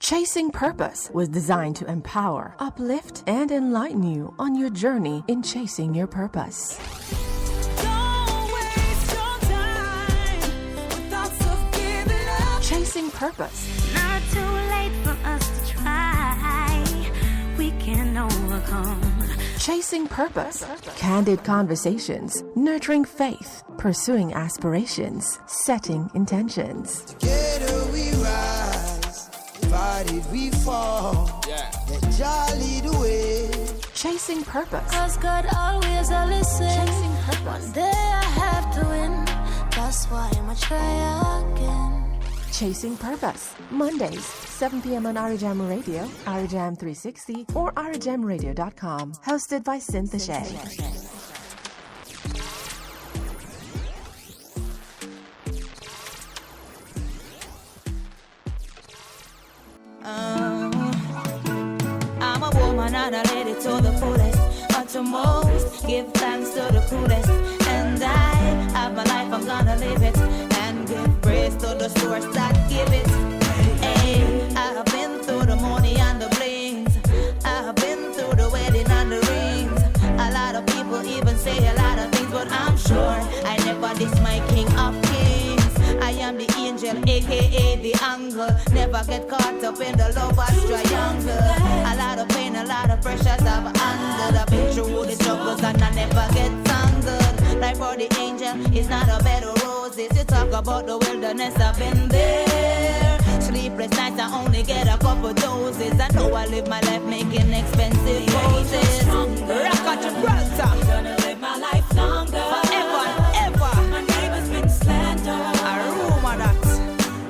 Chasing Purpose was designed to empower, uplift, and enlighten you on your journey in chasing your purpose. Don't waste your time with thoughts of giving up. Chasing Purpose. Not too late for us to try. We can overcome. Chasing Purpose. Candid conversations, nurturing faith, pursuing aspirations, setting intentions. Together we rise, divided we fall. Let Jah lead the way. Chasing Purpose. Cause God always a listen. Chasing Purpose. One day I have to win. That's why I'ma try again. Chasing Purpose. Mondays, 7 p.m. on Arijam Radio, Arijam 360, or arijamradio.com. Hosted by Cynthia Shea. I'm a woman and a lady to the fullest, but to most give thanks to the coolest. And I have my life, I'm gonna live it, and give praise to the source that give it. Hey, I have been through the money and the blings, I have been through the wedding and the rings. A lot of people even say a lot of things, but I'm sure I never diss my king of kings. I am the angel, aka the angle. Never get caught up in the lover's triangle. A lot of pain, a lot of pressures I've handled. I've been through the struggles and I never get tangled. Life for the angel is not a bed of roses. You talk about the wilderness, I've been there. Sleepless nights, I only get a couple doses. I know I live my life making expensive poses. Rock at Gibraltar. I'm gonna live my life longer. Forever and ever. My neighbor's been slandered. A rumor that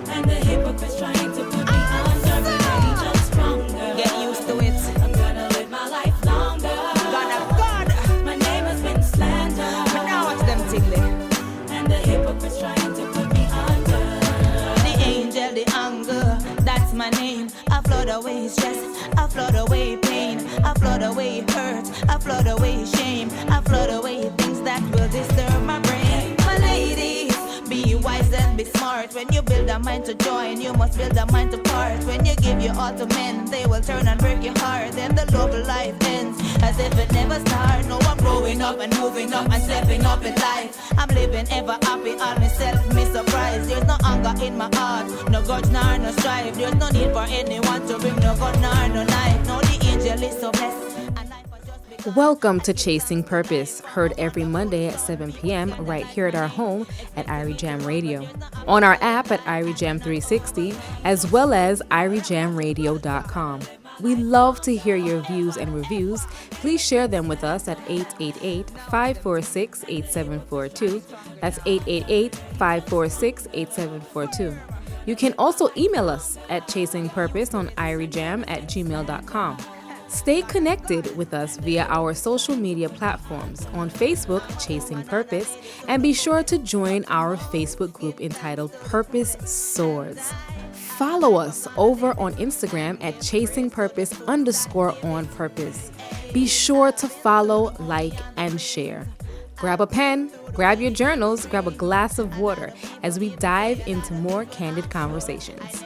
And the hypocrites trying to put me under. Remain just stronger. get used to it. I'm gonna live my life longer. God, My name has been slandered. but now watch them tingly. And the hypocrites trying to put me under. The angel, the anger, that's my name. I float away stress, I float away pain, I float away hurt, I float away shame, I float away things that will disturb my brain. My ladies, be wise and be smart. When you build a mind to join, you must build a mind to part. When you give your all to men, they will turn and break your heart. Then the love of life ends as if it never started. No, I'm growing up and moving up and stepping up in life. I'm living ever happy, all myself, me surprised. There's no anger in my heart, no grudge nor no strife. There's no need for anyone to bring no gun nor no knife. No, the angel is so blessed. And life has just become Welcome to Chasing Purpose, heard every Monday at 7 p.m. right here at our home at Arijam Radio, on our app at Arijam 360, as well as arijamradio.com. We love to hear your views and reviews. Please share them with us at 888-546-8742. That's 888-546-8742. You can also email us at chasingpurpose on irijam@gmail.com. Stay connected with us via our social media platforms on Facebook, Chasing Purpose, and be sure to join our Facebook group entitled Purpose Soars. Follow us over on Instagram at chasingpurpose_on-purpose. Be sure to follow, like, and share. Grab a pen, grab your journals, grab a glass of water as we dive into more candid conversations.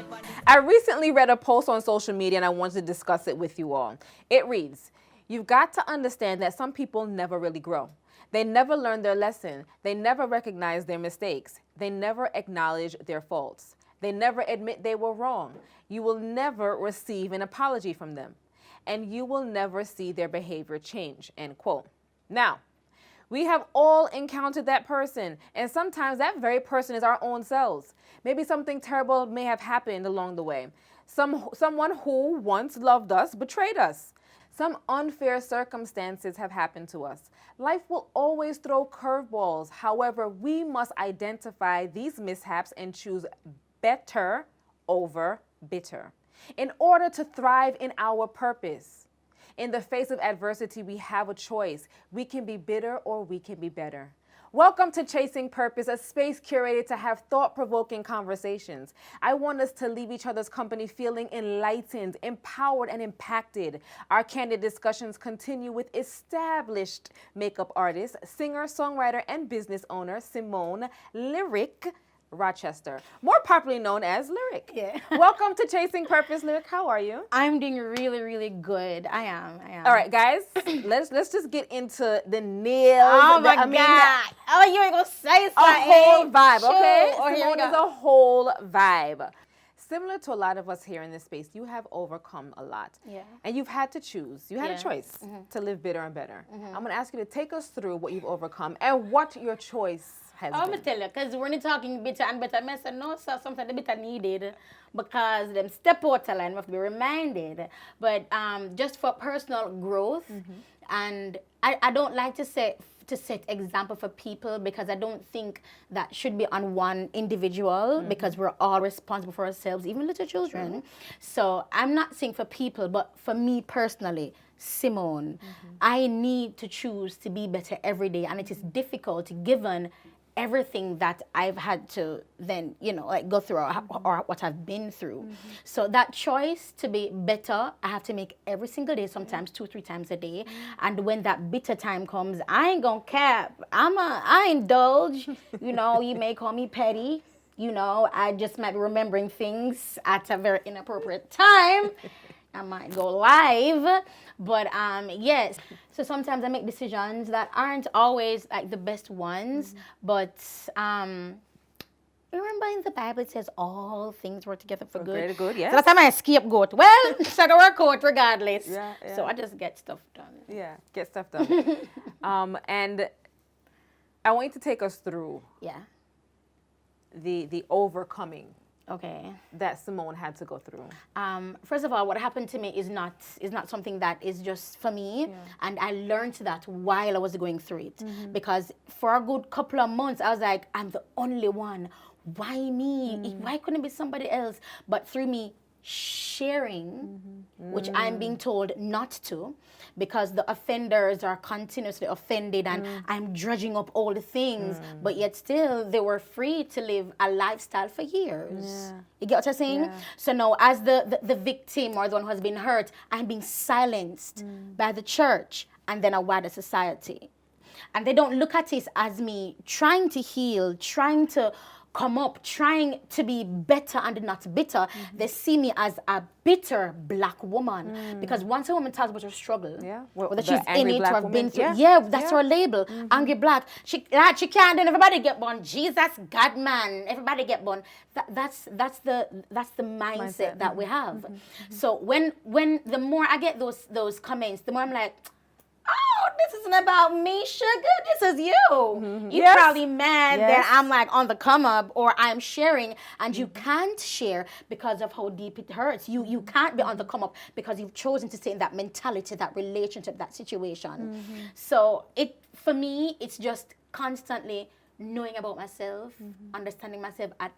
I recently read a post on social media and I wanted to discuss it with you all. It reads, "You've got to understand that some people never really grow. They never learn their lesson. They never recognize their mistakes. They never acknowledge their faults. They never admit they were wrong. You will never receive an apology from them. And you will never see their behavior change," end quote. Now, we have all encountered that person, and sometimes that very person is our own selves. Maybe something terrible may have happened along the way. Someone who once loved us betrayed us. Some unfair circumstances have happened to us. Life will always throw curveballs. However, we must identify these mishaps and choose better over bitter in order to thrive in our purpose. In the face of adversity, we have a choice. We can be bitter or we can be better. Welcome to Chasing Purpose, a space curated to have thought-provoking conversations. I want us to leave each other's company feeling enlightened, empowered, and impacted. Our candid discussions continue with established makeup artist, singer, songwriter, and business owner Simone Lyric Rochester, more popularly known as Lyric. Yeah. Welcome to Chasing Purpose, Lyric. How are you? I'm doing really, really good. I am. All right, guys, let's just get into the nails. Oh my God. Oh, you ain't gonna say something. A whole vibe, okay? Oh, here we Simone is go. a whole vibe. Similar to a lot of us here in this space, you have overcome a lot. Yeah. And you've had to choose. You had Yeah. a choice to live better and better. I'm going to ask you to take us through what you've overcome and what your choice has I'm been. gonna tell you, because we're not talking bitter and better. I said, no, sir, sometimes the bitter needed because them step out of line, we have to be reminded. But just for personal growth, and I don't like to set example for people because I don't think that should be on one individual because we're all responsible for ourselves, even little children. So I'm not saying for people, but for me personally, Simone, I need to choose to be better every day, and it is difficult given everything that I've had to then, like go through or what I've been through. So that choice to be better, I have to make every single day, sometimes 2-3 times a day. And when that bitter time comes, I ain't gonna cap. I indulge. You may call me petty. I just might be remembering things at a very inappropriate time. I might go live, but yes. So sometimes I make decisions that aren't always like the best ones, but remember in the Bible it says all things work together for good. Very good, yes. So that's time I scapegoat. Well, it's gotta work out regardless. Yeah. So I just get stuff done. Yeah, get stuff done. And I want you to take us through the overcoming Okay. that Simone had to go through. First of all, what happened to me is not something that is just for me, and I learned that while I was going through it, because for a good couple of months I was like, I'm the only one. Why me? Why couldn't it be somebody else? But through me sharing, which I'm being told not to, because the offenders are continuously offended and I'm dredging up all the things, but yet still they were free to live a lifestyle for years. You get what I'm saying? So now as the victim or the one who has been hurt, I'm being silenced by the church and then a wider society. And they don't look at it as me trying to heal, trying to come up, trying to be better and not bitter. They see me as a bitter black woman. Because once a woman talks about her struggle, whether she's in it or have been through, that's her label, angry black. She can't, and everybody get born. Jesus, God, man, everybody get born. That's the mindset that we have. So when the more I get those comments, the more I'm like, oh, this isn't about me, sugar. This is you. You're probably mad that I'm like on the come up or I'm sharing, and you can't share because of how deep it hurts. You can't be on the come up because you've chosen to stay in that mentality, that relationship, that situation. So for me, it's just constantly knowing about myself, understanding myself at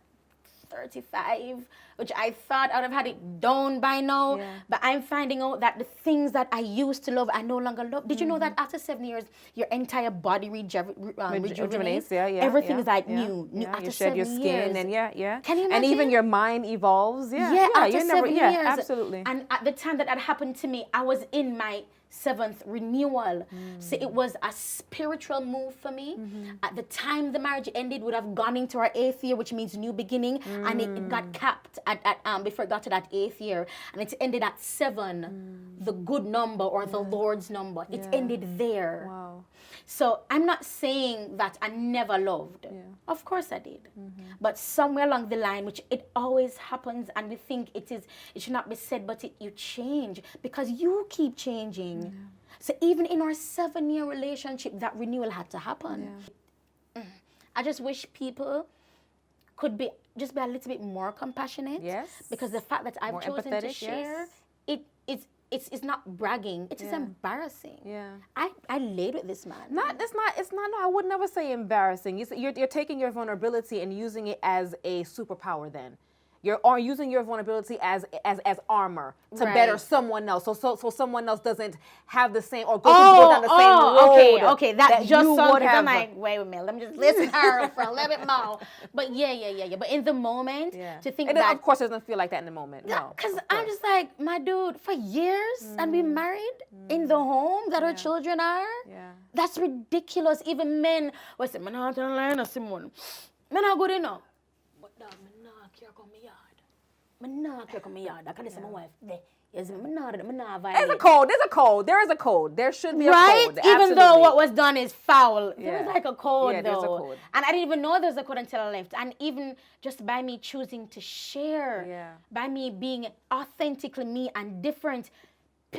35, which I thought I would have had it done by now, but I'm finding out that the things that I used to love, I no longer love. Did you know that after 7 years, your entire body rejuvenates? Everything is like new. After you shed your 7 skin, years. and Can you imagine? and even your mind evolves. After 7 years. Absolutely. And at the time that happened to me, I was in my 7th renewal. So it was a spiritual move for me. At the time the marriage ended, would have gone into our 8th year, which means new beginning, and it got capped at before it got to that 8th year, and it ended at 7, the good number or the Lord's number. It ended there. Wow. So I'm not saying that I never loved. Of course I did. But somewhere along the line, which it always happens, and we think it should not be said, but you change because you keep changing. So even in our 7-year relationship, that renewal had to happen. I just wish people could be a little bit more compassionate. Yes. Because the fact that I've chosen to share, it's not bragging. It is embarrassing. Yeah. I laid with this man. It's not. No, I would never say embarrassing. You're taking your vulnerability and using it as a superpower. Then you're using your vulnerability as armor to better someone else. So someone else doesn't have the same or go down the same road. Okay. That just sounds. I'm like, wait a minute. Let me just listen to her for a little bit more. But yeah. But in the moment, to think and that, of course, it doesn't feel like that in the moment. No, because I'm just like, my dude, for years, and we married in the home that our children are. Yeah. That's ridiculous. Even men will say, "Man, I'm not Simone. Man, not good enough." dog, me not care come my yard. Me not care come my yard. I can't say my wife there. Yes, me not violate. There's a code. There's a code. There is a code. There should be a right? code. Even though Absolutely. what was done is foul. There Yeah. was like a code Yeah, though. there's a code. And I didn't even know there's a code until I left. And even just by me choosing to share, Yeah. by me being authentically me and different,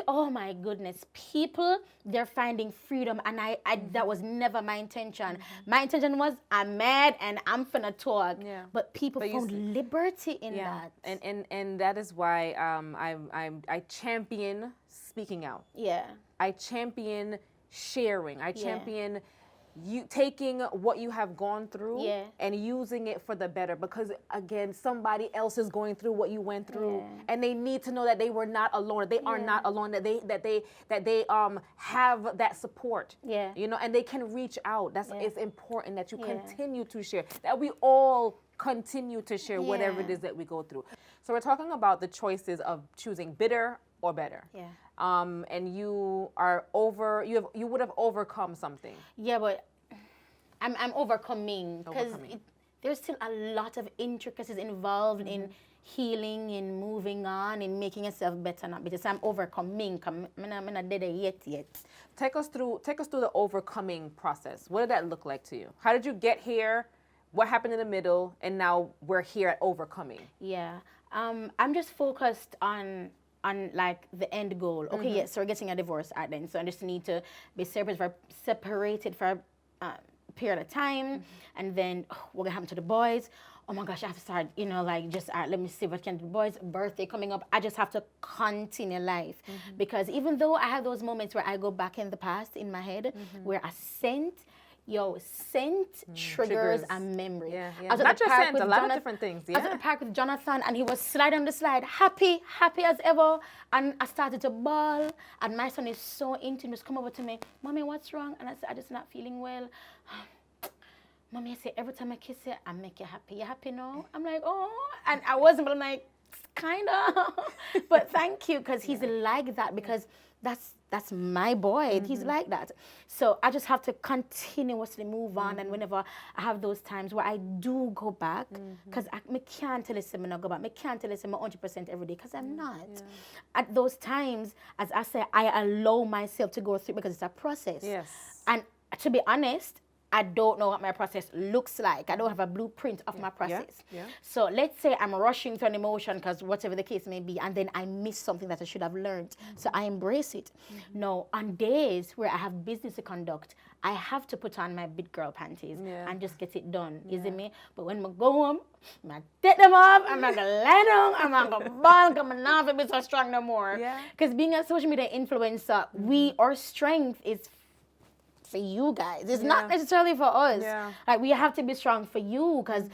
oh my goodness, people, they're finding freedom. And I that was never my intention. My intention was, I'm mad and I'm finna talk. Yeah. But people But you found see- liberty in that. And that is why I champion speaking out. Yeah. I champion sharing. I Yeah. champion you taking what you have gone through Yeah. and using it for the better, because again, somebody else is going through what you went through, Yeah. and they need to know that they were not alone. They are not alone. That they have that support. Yeah. You know, and they can reach out. That's Yeah. it's important that you Yeah. continue to share. That we all continue to share whatever it Yeah. is that we go through. So we're talking about the choices of choosing bitter or better. Yeah. And you would have overcome something. Yeah, but I'm overcoming because Overcoming. there's still a lot of intricacies involved in healing, in moving on, in making yourself better, not better. So I'm overcoming. I'm not dead yet. Take us through the overcoming process. What did that look like to you? How did you get here? What happened in the middle? And now we're here at overcoming. Yeah. I'm just focused on like the end goal. Okay, yes, so we're getting a divorce at then. So I just need to be separated for a period of time. And then what gonna happen to the boys? Oh my gosh, I have to start, like just let me see what can do. The boys' birthday coming up. I just have to continue life. Because even though I have those moments where I go back in the past in my head, where a scent triggers a memory. Yeah, I yeah. was at Not the just park scent, with a lot of Jonathan- different things. I was at Yeah. the park with Jonathan, and he was sliding on the slide, happy as ever. And I started to bawl, and my son is so into it. He just come over to me, Mommy, what's wrong? And I said, I'm just not feeling well. Mommy, I say, every time I kiss you, I make you happy. You happy now? I'm like, oh. And I wasn't, but I'm like, kind of. But thank you, because he's like that, because that's my boy. He's like that. So I just have to continuously move on. And whenever I have those times where I do go back, because I can't tell him I go back. I can't tell him 100% every day, because I'm not. At those times, as I say, I allow myself to go through, because it's a process. Yes. And to be honest, I don't know what my process looks like. I don't have a blueprint of my process. Yeah. So let's say I'm rushing through an emotion, because whatever the case may be, and then I miss something that I should have learned. So I embrace it. No, on days where I have business to conduct, I have to put on my big girl panties and just get it done. You see me? But when I go home, I take them off, I'm not going to lie down, I'm not going to ball, I'm not going to be so strong no more. Because being a social media influencer, our strength is for you guys. It's not necessarily for us. Yeah. Like, we have to be strong for you, because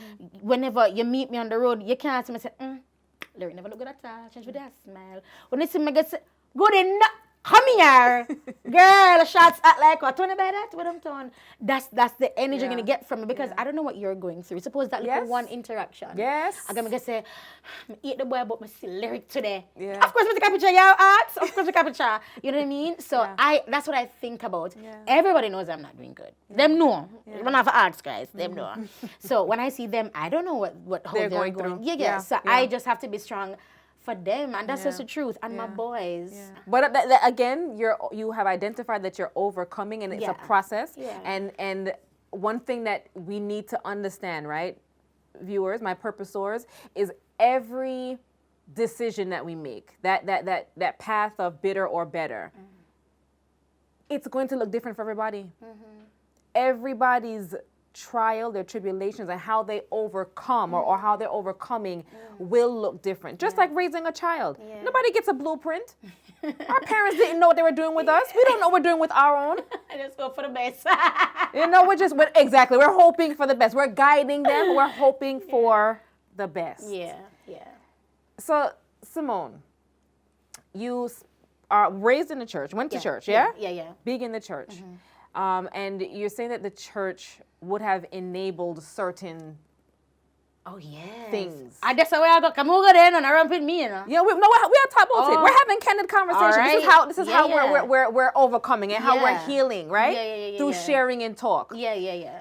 whenever you meet me on the road, you can't see me say, Larry never look good at all. Change with that smile. When you see me get good enough, come here. Girl, shots at like what? Tony by that? What I'm doing? That's the energy you're gonna get from me, because I don't know what you're going through. Suppose that little one interaction. Yes. I'm gonna say, I eat the boy, but I see lyric today. Yeah. Of course, I take a picture, y'all arts. Of course, I take a picture. You know what I mean? So that's what I think about. Everybody knows I'm not doing good. Them know. You don't have arts, guys. Them know. So when I see them, I don't know how they're going through. Yeah. So I just have to be strong for them, and that's just the truth. And my boys. But again, you have identified that you're overcoming, and it's a process. Yeah. And one thing that we need to understand, right, viewers, my purposors, is every decision that we make, that path of bitter or better, it's going to look different for everybody. Everybody's trial, their tribulations, and how they overcome or how they're overcoming will look different. Just like raising a child. Nobody gets a blueprint. Our parents didn't know what they were doing with us. We don't know what we're doing with our own. I just go for the best. Exactly. We're hoping for the best. We're guiding them. We're hoping for the best. Yeah. So, Simone, you are raised in the church, went to church, yeah? Yeah. Big in the church. And you're saying that the church would have enabled certain things. I guess I go come over there and around with me, you know. Yeah, we are talking about it. We're having candid conversation. All right. This is how we're overcoming and how we're healing, right? Yeah. Through sharing and talk. Yeah.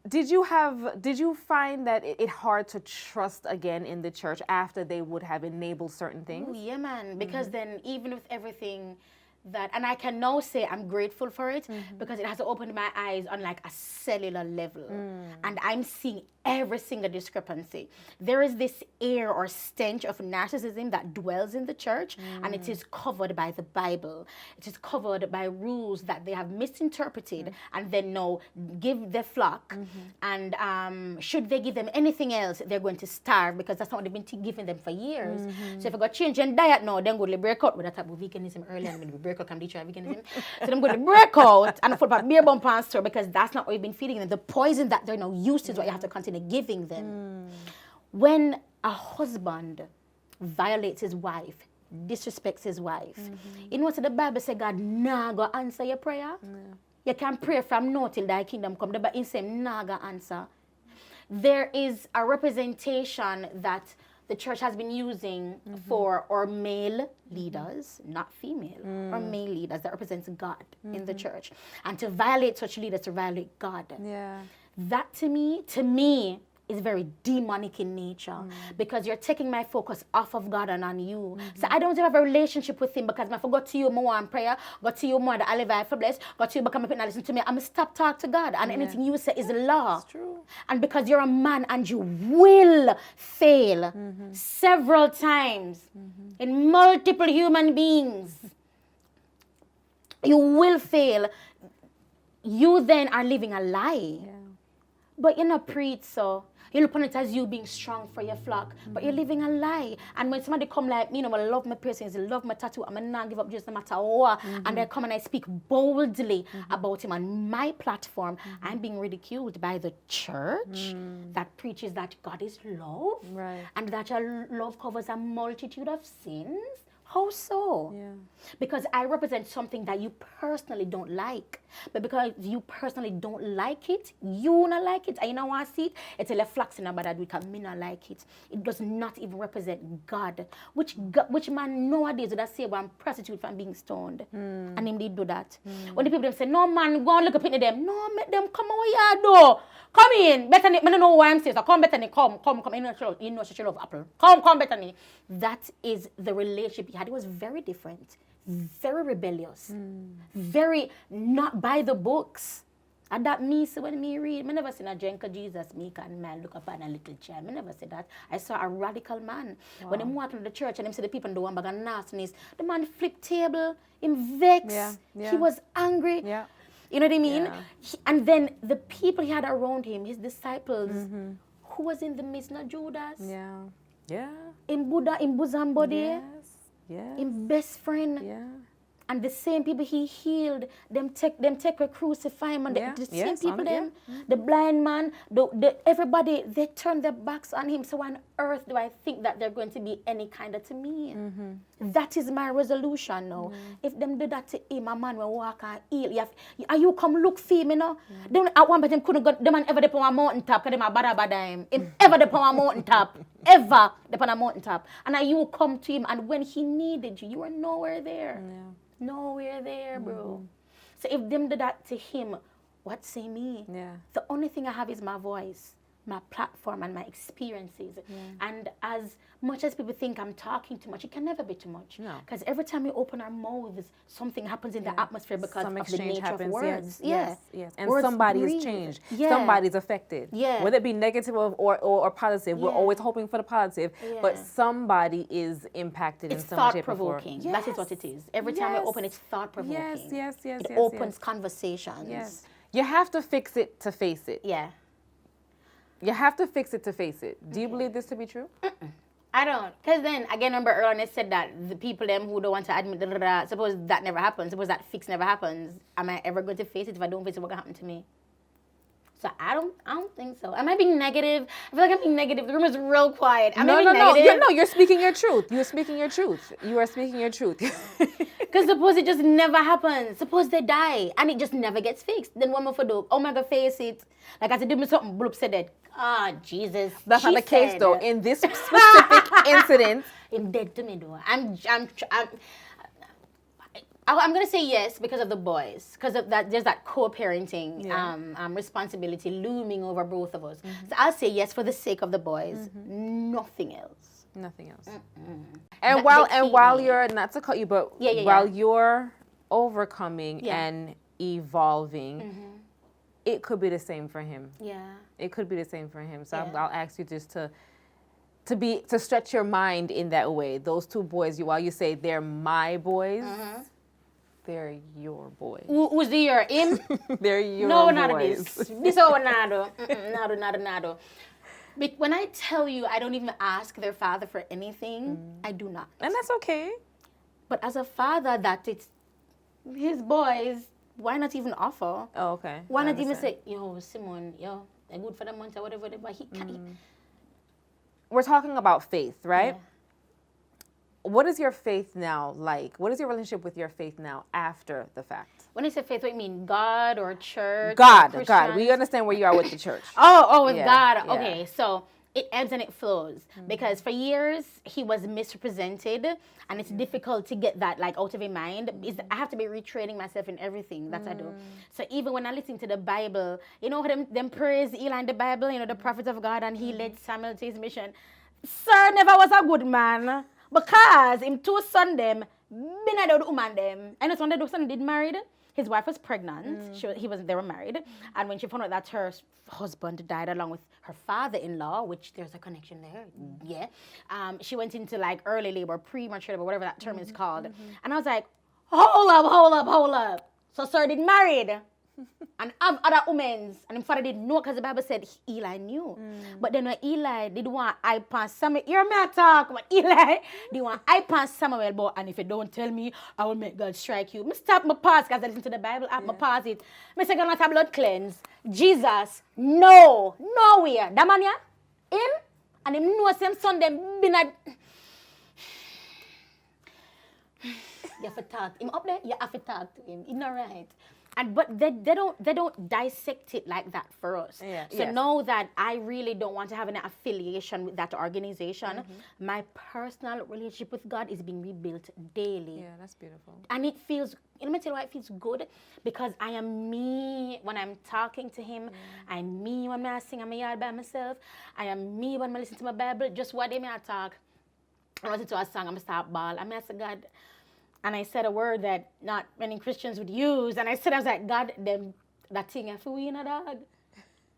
Did you find that it hard to trust again in the church after they would have enabled certain things? Oh, yeah, man. Because then even with everything that, and I can now say I'm grateful for it because it has opened my eyes on like a cellular level. And I'm seeing every single discrepancy. There is this air or stench of narcissism that dwells in the church, and it is covered by the Bible. It is covered by rules that they have misinterpreted and then now give their flock. And should they give them anything else, they're going to starve because that's not what they've been giving them for years. So if I got change in diet now, then go to break out with that type of veganism early and we break out can be try veganism. So them going to break out and put back beer bump and store because that's not what we've been feeding them. The poison that they're now used to is what you have to continue giving them. When a husband violates his wife, disrespects his wife, you know what the Bible says, God nah go answer your prayer. You can pray from now till thy kingdom come, but in same nah go answer. There is a representation that the church has been using for our male leaders, not female, or male leaders that represents God in the church. And to violate such leaders, to violate God. Yeah. That to me is very demonic in nature because you're taking my focus off of God and on you. So I don't have a relationship with him because I forgot to you more in prayer, got to you more that I live for bless, got to you become a and listen to me. I'm stop talk to God and anything you say is law. It's true. And because you're a man and you will fail several times in multiple human beings, you will fail. You then are living a lie. Yeah. But you're not preach, so you look on it as you being strong for your flock, but you're living a lie. And when somebody come like me, you know, I love my piercings, I love my tattoo, I'm not give up just no matter what, and they come and I speak boldly about him on my platform, I'm being ridiculed by the church that preaches that God is love, Right. and that your love covers a multitude of sins. How so? Yeah. Because I represent something that you personally don't like. But because you personally don't like it, you not like it. And you know what I see it? It's a flax in about that we can me not like it. It does not even represent God. Which man nowadays would I say one prostitute from being stoned? And him did do that. When the people them say, no man, go and look up into them. No, make them come over here though. Come in, Bethany. I don't know why I'm saying. So come, Bethany, come. You know she love apple. Come, Bethany. That is the relationship he had. It was very different, very rebellious, very not by the books. And that me, so when me read, I never seen a drink of Jesus, me can man look upon a little child. I never said that. I saw a radical man. Wow. When him walking to the church and him see the people in the one bag of nastiness, the man flipped table, him vex. Yeah. He was angry. Yeah. You know what I mean? Yeah. And then the people he had around him, his disciples, who was in the midst, not Judas. Yeah. Yeah. In Buddha, in bosom body. Yes. Yes. In best friend. Yeah. And the same people he healed, them take a crucify him, and the same people the blind man, the everybody, they turned their backs on him. So on earth do I think that they're going to be any kind of to me? That is my resolution now. If them do that to him, a man will walk and heal. You come look for him, you know? Them at one point them couldn't go, them man ever up on a mountain top, because them are bada him. Him ever up on a mountain top. Ever up on a mountain top. And you come to him, and when he needed you, you were nowhere there. Yeah. Nowhere there, bro. So if them do that to him, what say me? Yeah. The only thing I have is my voice, my platform, and my experiences. And as much as people think I'm talking too much, it can never be too much. No. Because every time we open our mouths, something happens in the atmosphere because Some of the exchange nature happens, of words. Yes. And Words somebody is breathe. changed. Yeah. Somebody's affected. Yeah. Whether it be negative or positive, we're Yeah. always hoping for the positive. But Yeah. somebody is impacted It's in some shape or form. thought-provoking. That is what it is. Every time we open, it's thought-provoking. Yes. It opens conversations. Yes. You have to fix it to face it. Yeah. You have to fix it to face it. Do you believe this to be true? I don't. Because then, again, remember earlier I said that the people them who don't want to admit, suppose that never happens, suppose that fix never happens, am I ever going to face it? If I don't face it, what's going to happen to me? So I don't think so. Am I being negative? I feel like I'm being negative. The room is real quiet. Am I being negative? No, you're speaking your truth. You're speaking your truth. You are speaking your truth. Because suppose it just never happens. Suppose they die and it just never gets fixed. Then what am I for do? Oh my God, face it. Like I said, do me something, bloop said that. Ah, Jesus. That's not the case said. though. In this specific incident. Him dead to me though. I'm gonna say yes because of the boys, because of that. There's that co-parenting Yeah. responsibility looming over both of us. So I'll say yes for the sake of the boys. Nothing else. Nothing else. That- And while they keep while me. you're, not to cut you, but Yeah. while you're overcoming Yeah. and evolving, it could be the same for him. Yeah. It could be the same for him. So Yeah. I'll ask you just to stretch your mind in that way. Those two boys, while you say they're my boys, they're your boys. Who's the year? Him? They're your No, boys. none of this. This is what nado. Nado. When I tell you I don't even ask their father for anything, I do not. And that's okay. But as a father, that it's his boys, why not even offer? Oh, okay. Why I not even understand. say, yo, Simone, yo, they're good for the month or whatever. But he can't. We're talking about faith, right? Yeah. What is your faith now like? What is your relationship with your faith now after the fact? When I say faith, what do you mean? God or church? or God. Christians? We understand where you are with the church. Oh, with Yeah, God. yeah. Okay, so it ebbs and it flows because for years he was misrepresented, and it's difficult to get that like out of your mind. I have to be retraining myself in everything that I do. So even when I listen to the Bible, you know them praise Eli in the Bible, you know, the prophet of God, and he led Samuel to his mission. Sir never was a good man because him two son them, been a the woman them. And it's when the son did married. His wife was pregnant. They were married. And when she found out that her husband died along with her father-in-law, which there's a connection there, yeah. She went into like early labor, premature labor, whatever that term is called. And I was like, hold up. So sir did married. And have other women, and his father didn't know because the Bible said Eli knew. But then when Eli did want I pass Samuel, hear me talk, but Eli did want I pass Samuel, but and if you don't tell me, I will make God strike you. Me stop my pause because I listen to the Bible, I pause it. Me say God not a blood cleanse. Jesus, no, nowhere. That man yeah, him, and him know same son them been a you have to talk him up there, you have to talk to him. It's not right. And but they don't dissect it like that for us. Yeah, So yes. know that I really don't want to have an affiliation with that organization. My personal relationship with God is being rebuilt daily. Yeah, that's beautiful. And it feels, let me tell you why it feels good. Because I am me when I'm talking to him. I'm me when I sing in my yard by myself. I am me when I listen to my Bible. Just what they may talk. I listen to a song, I'm start ball. I say, God, and I said a word that not many Christians would use. And I was like, God, them that thing I feel in a dog.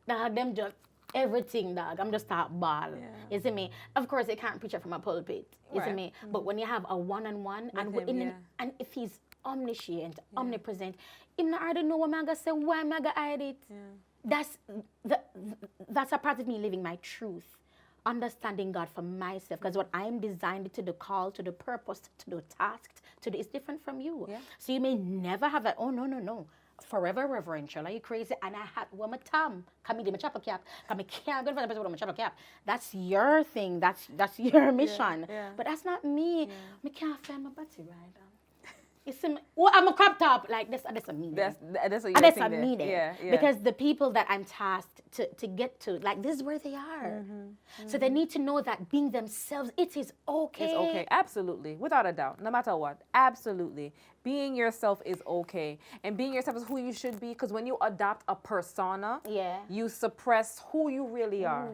Dog, them just everything, dog. I'm just start ball. You see me? Of course, they can't preach it from a pulpit. You see Right. me? But when you have a one-on-one, and him, and if he's omniscient, omnipresent, him not already know what I'm gonna say, why I'm gonna hide it. That's a part of me living my truth. Understanding God for myself, because what I'm designed to do, called to the purpose, to do, tasked to do, is different from you. Yeah. So you may never have that. Oh no, forever reverential. Are you crazy? And I had one more time. Come in, my chapel cap. Come, I can't go to the person with my chapel cap. That's your thing. That's your mission. yeah. But that's not me. I can't find my body right now. You see me? Well, I'm a crop top. Like that's a me. That's what you're And that's saying a me there. there. Yeah. Because the people that I'm tasked to get to, like, this is where they are. So they need to know that being themselves, it is okay. It's okay. Absolutely. Without a doubt. No matter what. Absolutely. Being yourself is okay. And being yourself is who you should be, because when you adopt a persona, Yeah. you suppress who you really are.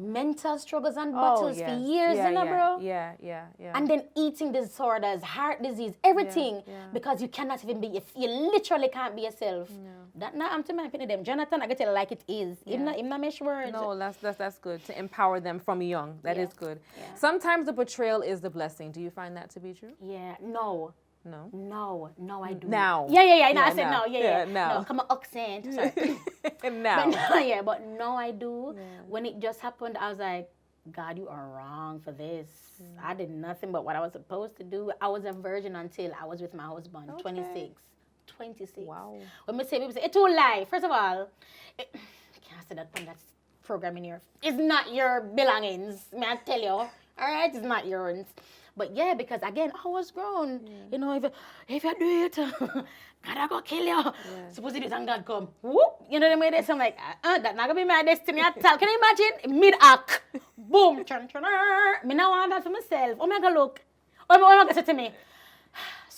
Mental struggles and battles for years, yeah, you know, bro. Yeah. And then eating disorders, heart disease, everything. yeah. Because you cannot even be, you literally can't be yourself. That not, I'm to my opinion, them. Jonathan, I get it like it is. Yeah. In my mesh words. No, that's good. To empower them from young. That is good. Yeah. Sometimes the betrayal is the blessing. Do you find that to be true? Yeah, no. No. No, I do. Now. Yeah. No, Yeah, I said now. no. Yeah. Now. No, come on, accent. Sorry. Now. But no, I do. When it just happened, I was like, God, you are wrong for this. I did nothing but what I was supposed to do. I was a virgin until I was with my husband, 26. 26. Wow. When people say, it's too lie. First of all, I can't say that that's programming here. It's not your belongings, may I tell you. All right, it's not yours. But yeah, because again, I was grown. You know, if you do it, God, I go kill you. Suppose it is and God come. Whoop. You know the way they say, I'm like, that's not going to be my destiny at all. Can you imagine? Mid-act. Boom. Me now want that for myself. Oh my God, look. Oh my God, say to me.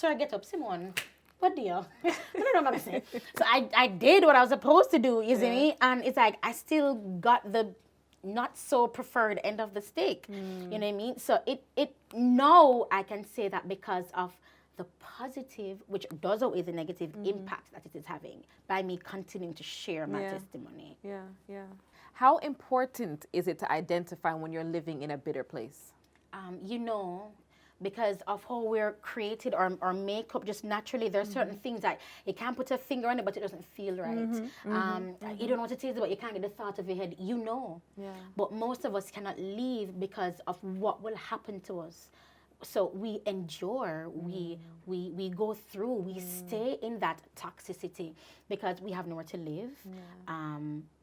sir, get up, Simone. What deal? I don't know what I'm saying. So I did what I was supposed to do, you see me? And it's like, I still got the not so preferred end of the stick. You know what I mean? So it now I can say that because of the positive, which does outweigh the negative impact that it is having by me continuing to share my testimony. Yeah, yeah. How important is it to identify when you're living in a bitter place? You know, because of how we're created, our makeup just naturally, there are certain things that you can't put a finger on it, but it doesn't feel right. You don't know what it is, but you can't get the thought of your head, you know. Yeah. But most of us cannot leave because of what will happen to us. So we endure, we go through, we stay in that toxicity because we have nowhere to live.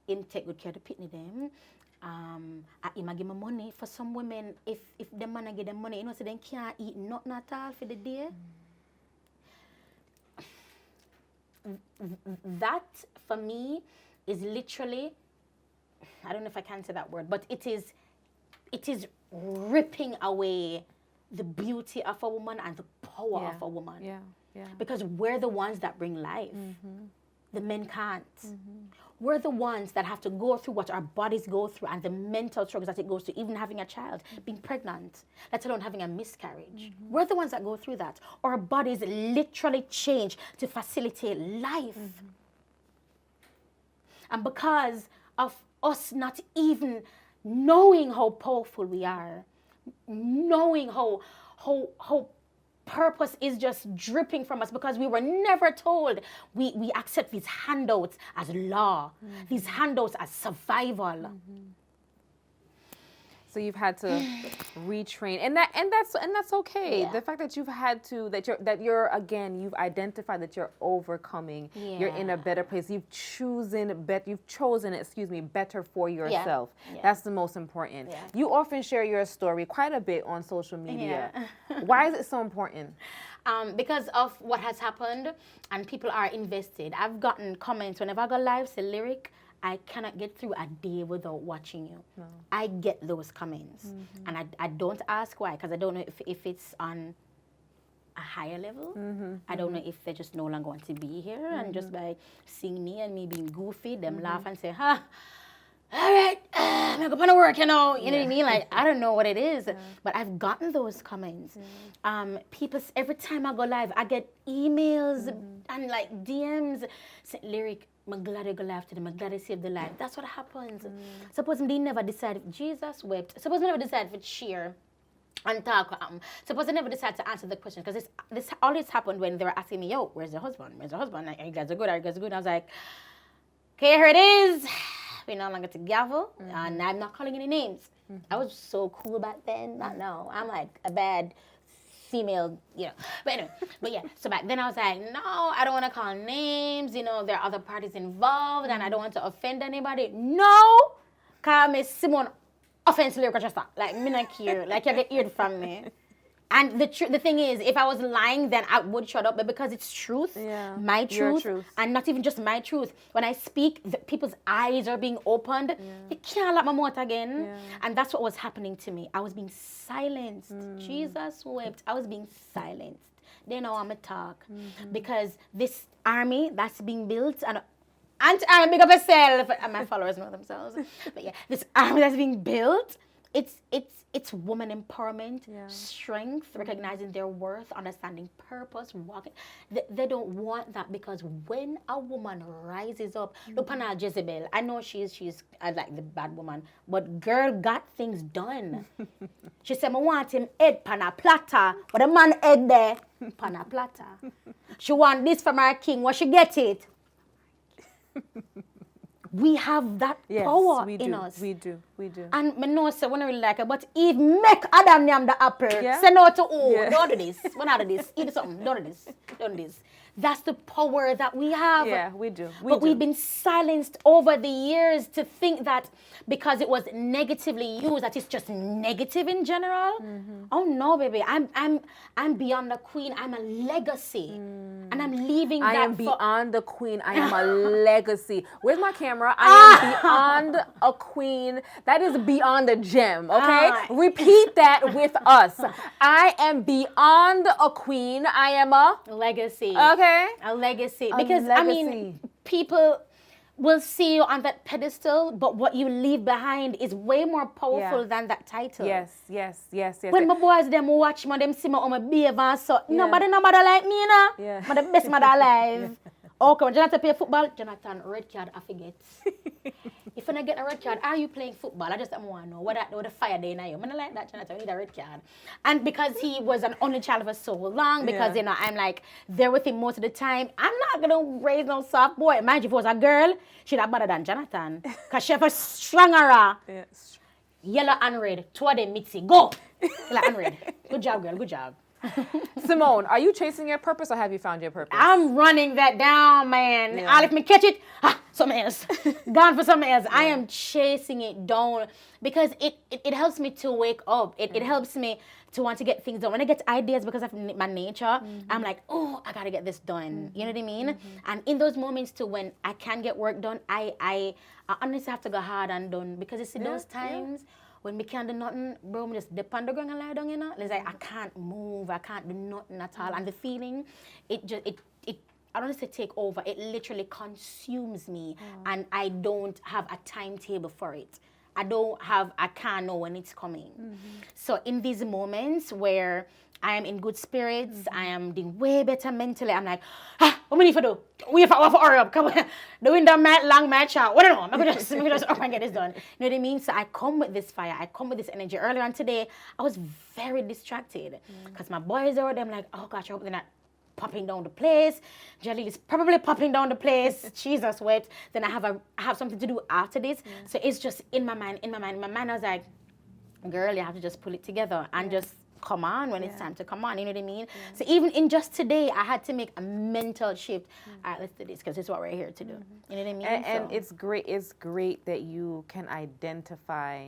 Him take good care of the pitney them. I give them money. For some women, if the man give them money, you know, so they can't eat nothing at all for the day. That, for me, is literally, I don't know if I can say that word, but it is ripping away the beauty of a woman and the power of a woman. Yeah, yeah. Because we're the ones that bring life. The men can't. We're the ones that have to go through what our bodies go through and the mental struggles that it goes through, even having a child, being pregnant, let alone having a miscarriage. We're the ones that go through that. Our bodies literally change to facilitate life. And because of us not even knowing how powerful we are, knowing how purpose is just dripping from us, because we were never told we accept these handouts as law, these handouts as survival. So you've had to retrain, and that's okay. Yeah. The fact that you've had to you're again, you've identified that you're overcoming. You're in a better place. You've chosen better for yourself. Yeah. That's the most important. Yeah. You often share your story quite a bit on social media. Why is it so important? Because of what has happened, and people are invested. I've gotten comments whenever I go live, say, Lyric, I cannot get through a day without watching you. No. I get those comments. And I don't ask why, because I don't know if it's on a higher level. I don't know if they just no longer want to be here, and just by seeing me and me being goofy, them laugh and say, all right, I'm going to go to work, you know what I mean? Like, I don't know what it is, but I've gotten those comments. People, every time I go live, I get emails and like DMs saying, Lyric, I'm glad I go live today. I'm glad I saved the life. That's what happens. Suppose they never decided, Jesus wept. Suppose they never decided to cheer and talk. Suppose they never decided to answer the question, because this always happened when they were asking me, yo, where's your husband? Where's your husband? Like, are you guys are good? Are you guys good? I was like, okay, here it is. We're no longer together, and I'm not calling any names. I was so cool back then. Not now. I'm like a bad female, you know. But anyway, so back then I was like, no, I don't want to call names. You know, there are other parties involved, and I don't want to offend anybody. No, call me Simone offense Lyric Rochester. Like, me not care. Like, you get eared from me. And the thing is, if I was lying, then I would shut up. But because it's truth, my truth, and not even just my truth, when I speak, people's eyes are being opened. You can't let my mouth again. And that's what was happening to me. I was being silenced. Jesus wept. I was being silenced. They know I'm a talk. Because this army that's being built, and I'm big up myself, and my followers know themselves. But yeah, this army that's being built, it's woman empowerment, strength, recognizing their worth, understanding purpose, walking. They don't want that, because when a woman rises up, look at Jezebel. I know she's like the bad woman, but girl got things done. She said, I want him head pan a platter, but the man head there pan a platter. She want this from our king. What she get it? We have that power in us. We do. And I know, so when I really like it, but Eve make Adam name the apple. Yeah. Say no to don't do this. When I do this, eat something. Don't do this. That's the power that we have. Yeah, we do. But we've been silenced over the years to think that because it was negatively used, that it's just negative in general. Oh no, baby. I'm beyond the queen. I'm a legacy. And I'm leaving I that am for beyond the queen. I am a legacy. Where's my camera? I am beyond a queen. That is beyond a gem, okay? Repeat that with us. I am beyond a queen. I am a legacy. okay. A legacy. A Because I legacy. mean, people will see you on that pedestal, but what you leave behind is way more powerful than that title. Yes. When my boys them watch me, them see me on my behave and so nobody like me, you know. Yeah. I'm the best mother alive. Okay, when Jonathan play football, Jonathan, red card, I forget. If I don't get a red card, are you playing football? I just want to know what the fire day now. I don't like that, Jonathan, I need a red card. And because he was an only child for so long, because, you know, I'm like there with him most of the time, I'm not going to raise no soft boy. Mind you, if it was a girl, she'd have better than Jonathan. Because she have a stronger. Yes. Yellow and red, two of them, Mitzi, go! Yellow and red. Good job, girl, good job. Simone, are you chasing your purpose or have you found your purpose? I'm running that down, man. Yeah. I'll if me catch it, something else. Gone for something else. I am chasing it down because it helps me to wake up. It helps me to want to get things done. When I get ideas because of my nature, I'm like, oh, I gotta get this done. You know what I mean? And in those moments too, when I can get work done, I honestly have to go hard and done because it's in those times. When we can't do nothing, bro, we just dip on the ground and lie down, you know? It's like, I can't move, I can't do nothing at all. And the feeling, I don't want to say take over, it literally consumes me. And I don't have a timetable for it. I can't know when it's coming. So in these moments where I am in good spirits, I am doing way better mentally, I'm like, what we need to do? We have to hurry up, come on. Doing the long match out. What do I know? I'm going to just up and get this done. You know what I mean? So I come with this fire, I come with this energy. Earlier on today, I was very distracted because my boys are there. I'm like, oh gosh, I hope they're not popping down the place. Jalil is probably popping down the place. Jesus wept. Then I have something to do after this. So it's just in my mind. In my mind, I was like, girl, you have to just pull it together and just come on when it's time to come on. You know what I mean? So even in just today, I had to make a mental shift. All right, let's do this because it's what we're here to do. You know what I mean? And it's great. It's great that you can identify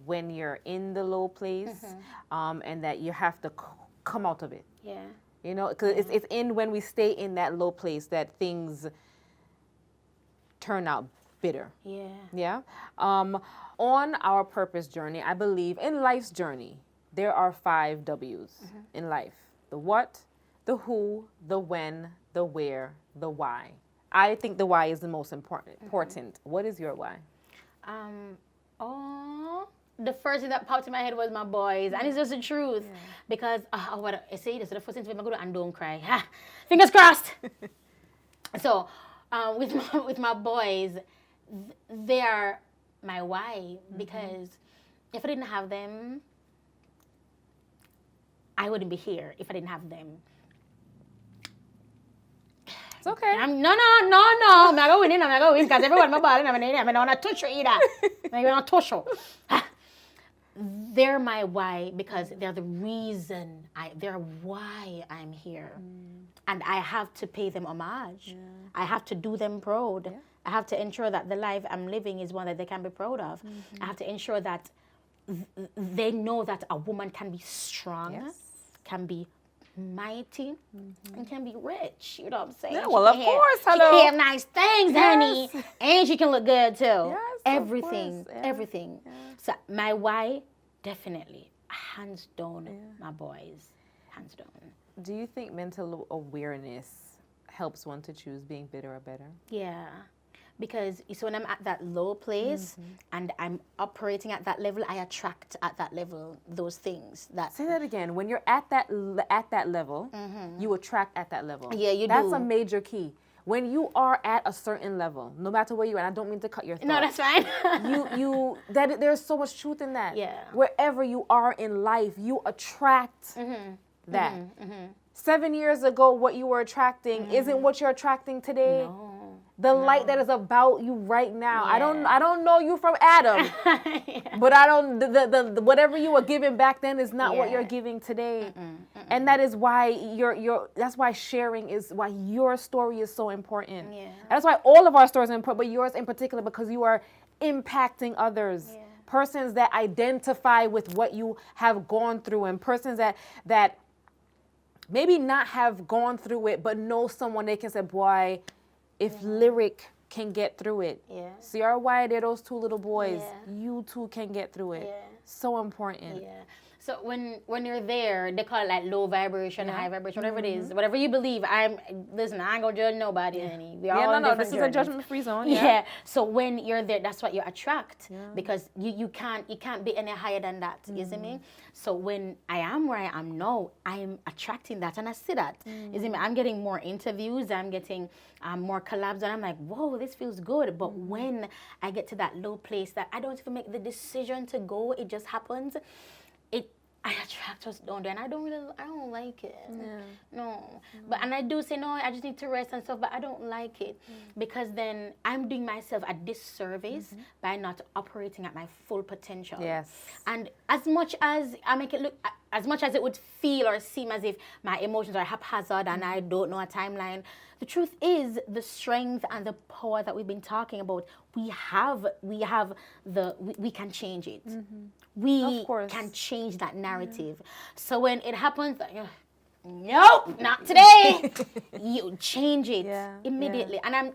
when you're in the low place, and that you have to come out of it. Yeah. You know, because it's in when we stay in that low place that things turn out bitter. Yeah. Yeah. On our purpose journey, I believe in life's journey, there are 5 W's in life: the what, the who, the when, the where, the why. I think the why is the most important. What is your why? The first thing that popped in my head was my boys, and it's just the truth. Because what I say this, the first thing I'm gonna do, and don't cry. Fingers crossed. So, with my boys, they are my why, because if I didn't have them, I wouldn't be here. If I didn't have them. It's okay. No. I'm not going to win because everyone my ball and I'm not going to touch you either. I'm going to touch you. They're my why because they're the reason, they're why I'm here. And I have to pay them homage. I have to do them proud. I have to ensure that the life I'm living is one that they can be proud of. I have to ensure that they know that a woman can be strong, can be mighty, and can be rich. You know what I'm saying? Yeah, well, of course. Hello. She can have nice things, honey. And she can look good, too. Yes, everything. Yeah. Everything. Yeah. So my why, definitely, hands down, my boys. Hands down. Do you think mental awareness helps one to choose being bitter or better? Yeah. Because so when I'm at that low place and I'm operating at that level, I attract at that level those things. Say that again. When you're at that level, you attract at that level. Yeah, you do. That's a major key. When you are at a certain level, no matter where you are, and I don't mean to cut your thought. No, that's fine. There's so much truth in that. Yeah. Wherever you are in life, you attract that. 7 years ago, what you were attracting isn't what you're attracting today. No. the light that is about you right now. I don't know you from Adam, but I don't the whatever you were giving back then is not what you're giving today. And that is why that's why sharing is why your story is so important. That's why all of our stories are important, but yours in particular, because you are impacting others. Persons that identify with what you have gone through, and persons that maybe not have gone through it, but know someone they can say, boy, if Lyric can get through it. CRY, they're those two little boys. You too can get through it. So important. So when you're there, they call it like low vibration, high vibration, whatever it is, whatever you believe. I ain't gonna judge nobody, honey. We all no, this different is a journeys. judgment-free zone. So when you're there, that's what you attract, because you can't be any higher than that. You see me? So when I am where I am now, I am attracting that, and I see that. You see me? I'm getting more interviews. I'm getting more collabs, and I'm like, whoa, this feels good. But when I get to that low place that I don't even make the decision to go, it just happens. I attract us down there, and I don't like it. No. But and I do say no, I just need to rest and stuff, but I don't like it because then I'm doing myself a disservice by not operating at my full potential. And as much as I make it look, as much as it would feel or seem as if my emotions are haphazard and I don't know a timeline, the truth is the strength and the power that we've been talking about, we can change it. We can change that narrative. So when it happens, nope, not today. You change it immediately. And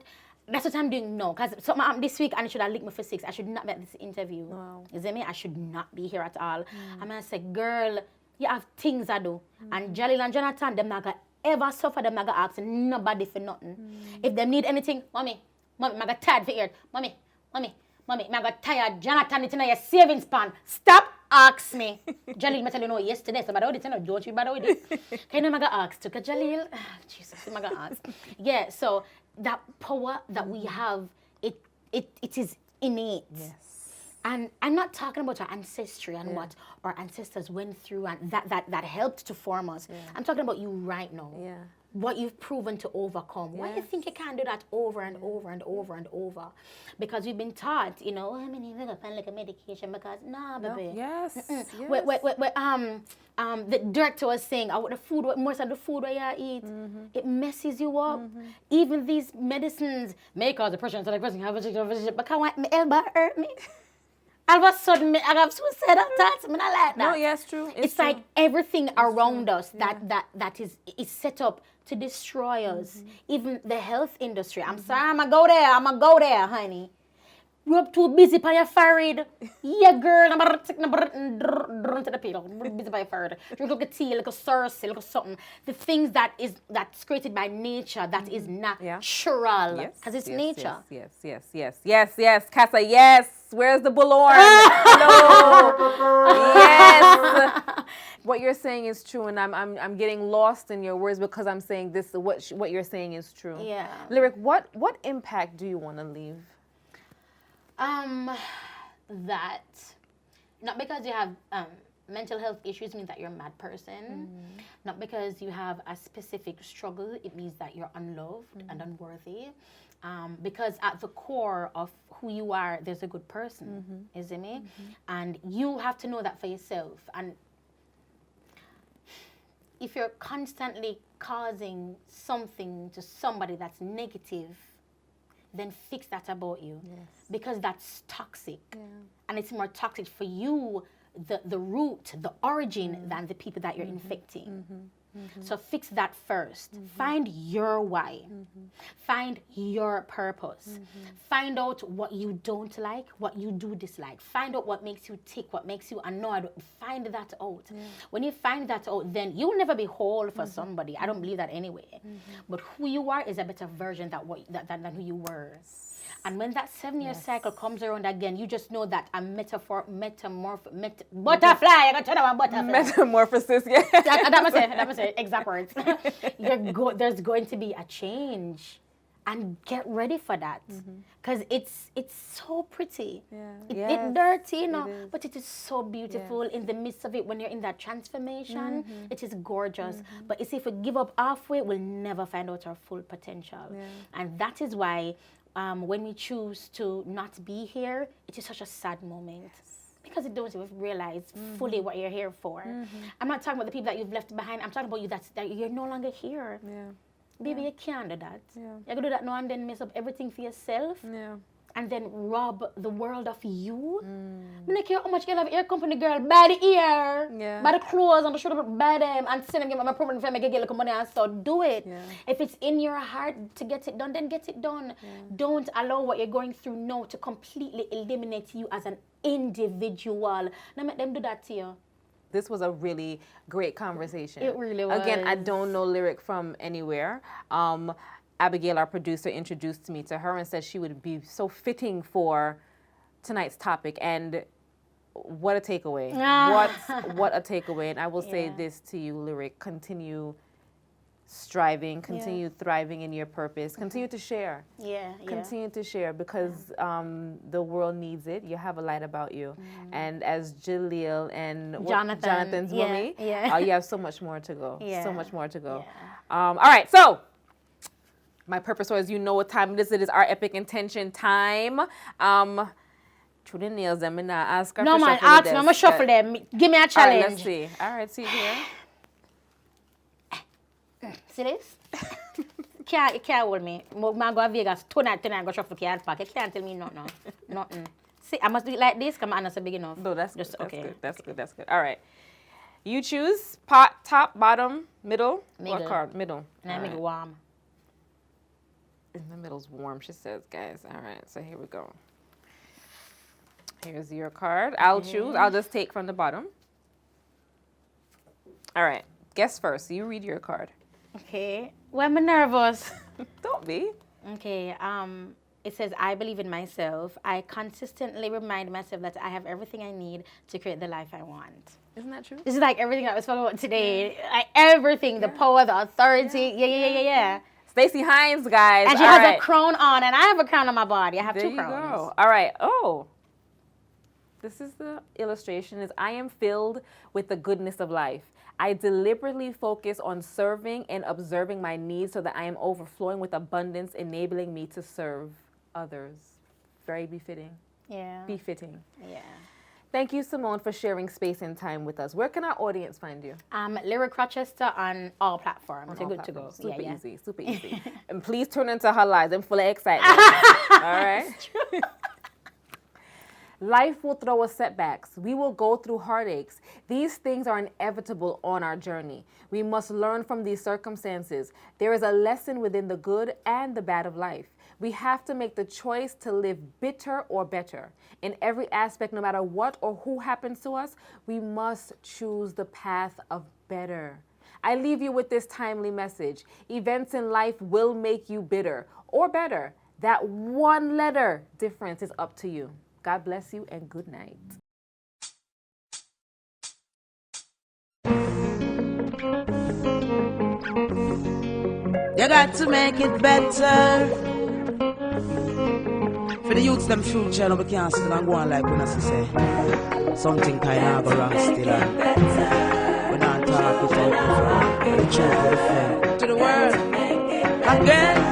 that's what I'm doing now. Because this week, and it should have linked me for 6. I should not make this interview. You see me? I should not be here at all. I'm going to say, girl, you have things I do. And Jalil and Jonathan, them not going to ever suffer. Them not going to ask nobody for nothing. If they need anything, mommy, I'm going to tired for it. Mommy, I'm going to tired. Jonathan, it's in your savings pan. Stop ask me. Jalil, I tell you no yesterday. So, don't you bother with it. Can you ask to Jalil? Jesus, I'm going to ask. Yeah, so that power that we have, it is innate. And I'm not talking about our ancestry and what our ancestors went through and that helped to form us. I'm talking about you right now. What you've proven to overcome. Why do you think you can't do that over and over and over and over? Because we've been taught, I mean, you're going to find like a medication because, nah, baby. The director was saying, the food, most of the food that you eat, it messes you up. Even these medicines may cause depression, so the person have a because my elbow hurt me. All of a sudden, I have suicidal thoughts. I mean, I like that. No, yes, true. It's true. Like everything around us that is set up to destroy us. Even the health industry. I'm sorry, I'm going to go there, honey. You're too busy by your forehead. Yeah, girl. I'm going to the people. Busy by your forehead. Drink like a tea, like a sauce, like a something. The things that's created by nature, that is natural. Because it's nature. Yes. Casa, yes. Where's the bullhorn? No. Yes. What you're saying is true, and I'm getting lost in your words because I'm saying this. What you're saying is true. Lyric, what impact do you want to leave? That not because you have mental health issues means that you're a mad person. Not because you have a specific struggle, it means that you're unloved and unworthy. Because at the core of who you are, there's a good person, isn't it? And you have to know that for yourself. And if you're constantly causing something to somebody that's negative, then fix that about you. Because that's toxic. And it's more toxic for you, the root, the origin, than the people that you're infecting. So fix that first. Find your why. Find your purpose. Find out what you don't like, what you do dislike. Find out what makes you tick, what makes you annoyed. Find that out. When you find that out, then you'll never be whole for somebody. I don't believe that anyway. But who you are is a better version than who you were. And when that 7-year cycle comes around again, you just know that a butterfly, I got to tell you about butterfly. Metamorphosis, that must say exact words. There's going to be a change. And get ready for that. Because it's so pretty. It's dirty, but it is so beautiful in the midst of it. When you're in that transformation, it is gorgeous. But you see, if we give up halfway, we'll never find out our full potential. And that is why when we choose to not be here, it is such a sad moment. Because it don't even realize fully what you're here for. I'm not talking about the people that you've left behind. I'm talking about you that you're no longer here. Yeah. Baby, you can't do that. Yeah. You're gonna do that now and then mess up everything for yourself. Yeah. And then rob the world of you. I don't care how much you have ear company, girl. Buy the ear. Yeah. Buy the clothes on the shoulder, buy them and send them. Get my permanent family, get little money and so do it. Yeah. If it's in your heart to get it done, then get it done. Don't allow what you're going through now to completely eliminate you as an individual. Now make them do that to you. This was a really great conversation. It really was. Again, I don't know Lyric from anywhere. Abigail, our producer, introduced me to her and said she would be so fitting for tonight's topic. And what a takeaway. What a takeaway. And I will say this to you, Lyric, continue striving, continue thriving in your purpose, continue to share. Continue to share because the world needs it. You have a light about you. And as Jaleel and Jonathan's mommy, you have so much more to go. So much more to go. All right, so my purpose was, you know what time it is. It is our epic intention time. Through the nails, I'm gonna ask her. No man, ask me. I'm gonna shuffle them. Give me a challenge. All right, let's see. All right, see here. See this? You can't hold me. I'm going to Vegas tonight, I'm going to shuffle card pack. You can't tell me nothing. See, I must do it like this because my honest big enough. No, that's just good. okay. That's good. All right. You choose pot, top, bottom, middle. What card? Middle. And I make it warm. In the middle's warm, she says, guys. All right, so here we go. Here's your card. I'll choose. I'll just take from the bottom. All right. Guess first. You read your card. Okay. Well, I'm nervous. Don't be. Okay. It says, I believe in myself. I consistently remind myself that I have everything I need to create the life I want. Isn't that true? This is like everything I was talking about today. Like everything, the power, the authority. Yeah. Stacey Hines, guys. And she has a crown on, and I have a crown on my body. I have two crowns. Go. All right. Oh. This is the illustration. Is I am filled with the goodness of life. I deliberately focus on serving and observing my needs so that I am overflowing with abundance, enabling me to serve others. Very befitting. Yeah. Befitting. Yeah. Thank you, Simone, for sharing space and time with us. Where can our audience find you? Lyric Rochester on all platforms. You're good platforms. to go. Super easy. And please tune into her lives. I'm full of excitement. All right? Life will throw us setbacks. We will go through heartaches. These things are inevitable on our journey. We must learn from these circumstances. There is a lesson within the good and the bad of life. We have to make the choice to live bitter or better. In every aspect, no matter what or who happens to us, we must choose the path of better. I leave you with this timely message. Events in life will make you bitter or better. That one letter difference is up to you. God bless you and good night. You got to make it better. For the youths, them future, no, we can't sit and go on like when I say something kind of go wrong still. We're not talking about the truth to the world. Again.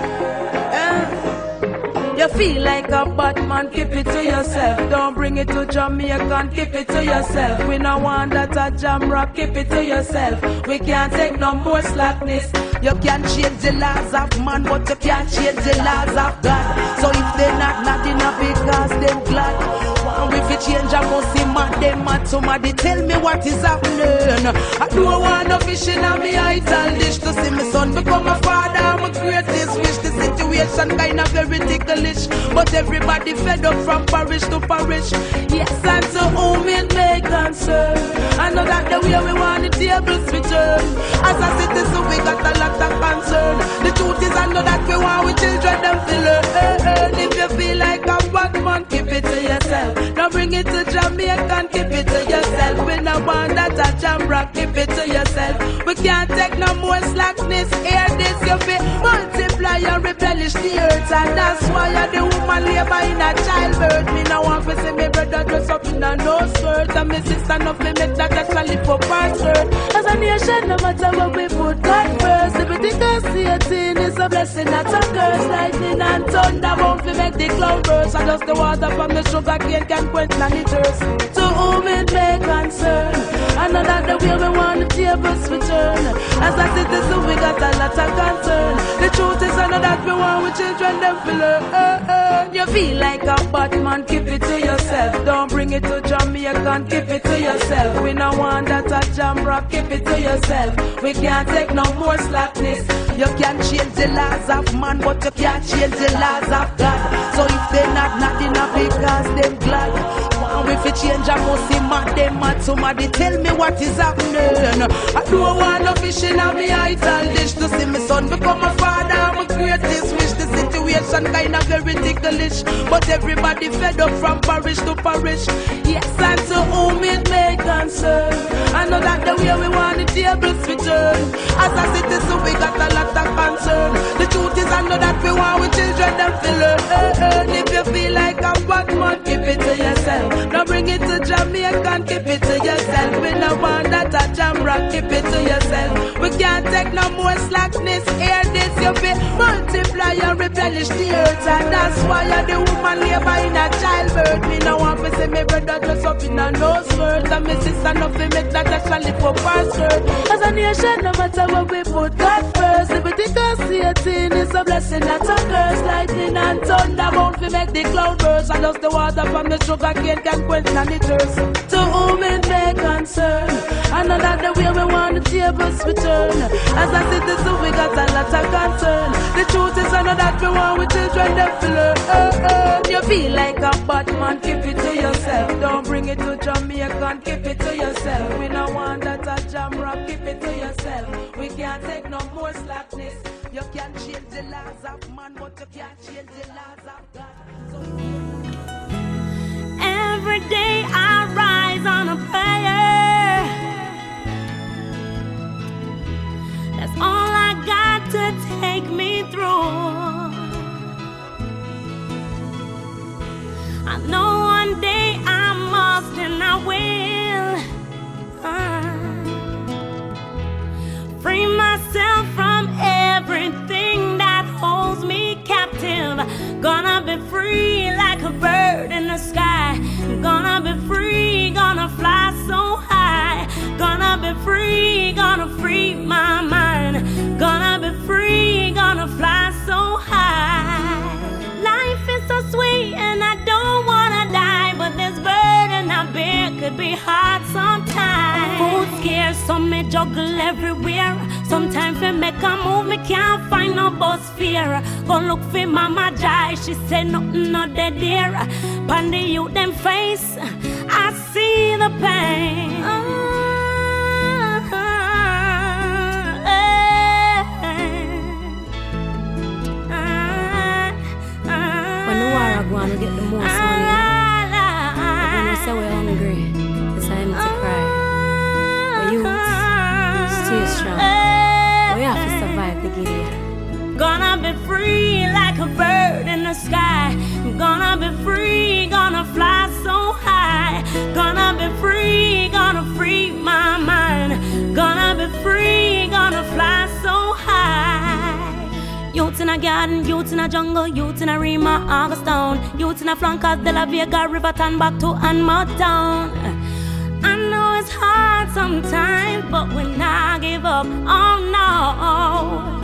You feel like a bad man, keep it to yourself. Don't bring it to Jamaican, keep it to yourself. We no want that a jam rock, keep it to yourself. We can't take no more slackness. You can change the laws of man, but you can't change the laws of God. So if they're not enough because they're glad. And if you change, I must see man, them mad. Somebody tell me what is happening. I don't want no fishing on me idle dish to see my son become a father. I'm a greatest wish. The situation kind of very ticklish. But everybody fed up from parish to parish. Yes, and to whom it may concern. I know that the way we want the tables return. As a citizen, we got a lot of concern. The truth is, I know that we want we children them to learn. If you feel like a bad man, keep it to yourself. Don't bring it to Jamaican, keep it to yourself. We no want that a jam rock, keep it to yourself. We can't take no more slackness. Hear this, you feel multiply and replenish the earth. And that's why the woman labor in a childbirth. Me no want to see me brother dress up in a no skirt. And me sister no fi make that actually for part skirt. As a nation, no matter what we put God first. If we think I see creating is a blessing, not a curse. Lightning and thunder won't fi make the cloud burst. And just the water from the sugar cane can quench any thirst. To whom it may concern, I know that the way we want the tables return. As a citizen we got a lot of concern. The truth is I know that we want we children them feel learn. You feel like a Batman, keep it to yourself. Don't bring it to Jamaica, keep it to yourself. We no want that a jam rock, keep it to yourself. We can't take no more slackness. You can change the laws of man, but you can't change the laws of God. So if they not enough because them glad. And if you change, I must see mad, them mad. Somebody tell me what is happening. I don't want no fish in me idle dish to see my son become a father. I'm a greatest wish. The situation kind of very ticklish, but everybody fed up from parish to parish. Yes, and to whom it may concern. I know that the way we want the tables return. As a citizen, we got a lot of concern. The truth is, I know that we want we children them to learn. If you feel like a Batman, keep it to yourself. Don't bring it to Jamaica, keep it to yourself. We no want that a jam rock, keep it to yourself. We can't take no more slackness. Hear this, you feel multiply and replenish the earth. And that's why the woman labor in a childbirth. Me no want to see me brother dress up in a nose skirt. And me sister no fi make that actually for past skirt. As a nation, no matter what we put God first. If we think us creating is a blessing, not a curse. Lightning and thunder won't fi make the cloud burst. And just the water from the sugar cane can quench any thirst. To whom it may concern, I know that the way we want the tables return. As a citizen, we got a lot of concern. The truth is, I know that we want we children them to learn. You feel like a Batman, keep it to yourself. Don't bring it to Jamaica, keep it to yourself. We don't want that a jam rock, keep it to yourself. We can't take no more slackness. You can't change the laws of man, but you can't change the laws of God. Every day I rise on a prayer. That's all I got to take me through. I know one day I must and I will free myself from everything that holds me captive. Gonna be free like a bird in the sky. Gonna be free, gonna fly so high. Gonna be free, gonna free my mind. Gonna be free, gonna fly so high. Life is so sweet and I don't wanna die, but this burden I bear could be hard sometimes. Food scarce, so me juggle everywhere. Sometimes we make a move, me can't find no bus fare. Go look for Mama Jai, she say nothing not dead there. Pon the youth them face, I see the pain. When the war I go on, we get the most money. But when we say we're hungry, it's time to cry. But youth, stay strong. We have to survive the Gideon. Gonna be free like a bird in the sky. Gonna be free, gonna fly so high. Gonna be free, gonna free my mind. Gonna be free, gonna fly so high. Youth in a garden, youth in a jungle, youth in a Rima, Augusttown. Youth in a flankers, De La Vega, Riverton, back to Anmouth Town. I know it's hard sometimes, but we not give up, oh no.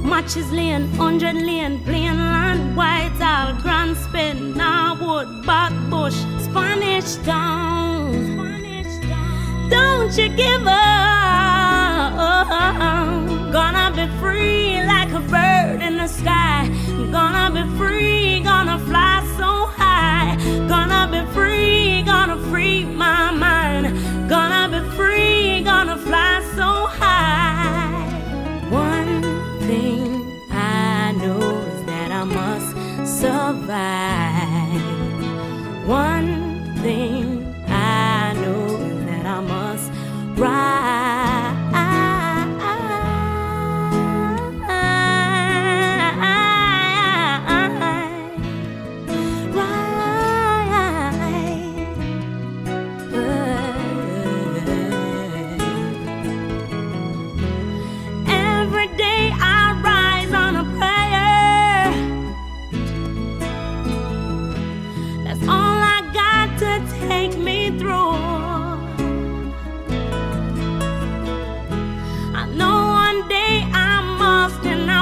Matches lane, 100 lane, plain land, white owl, grand spin, Norwood, Backbush, Spanish Town. Don't you give up. Gonna be free like a bird in the sky. Gonna be free, gonna fly so high. Gonna be free, gonna free my mind. Gonna be free, gonna fly so high. One thing I know is that I must survive. One thing I know is that I must rise.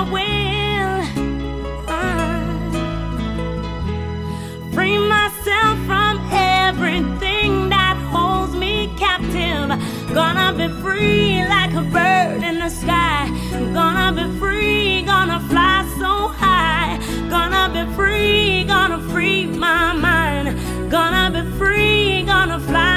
will. Free myself from everything that holds me captive. Gonna be free like a bird in the sky. Gonna be free, gonna fly so high. Gonna be free, gonna free my mind. Gonna be free, gonna fly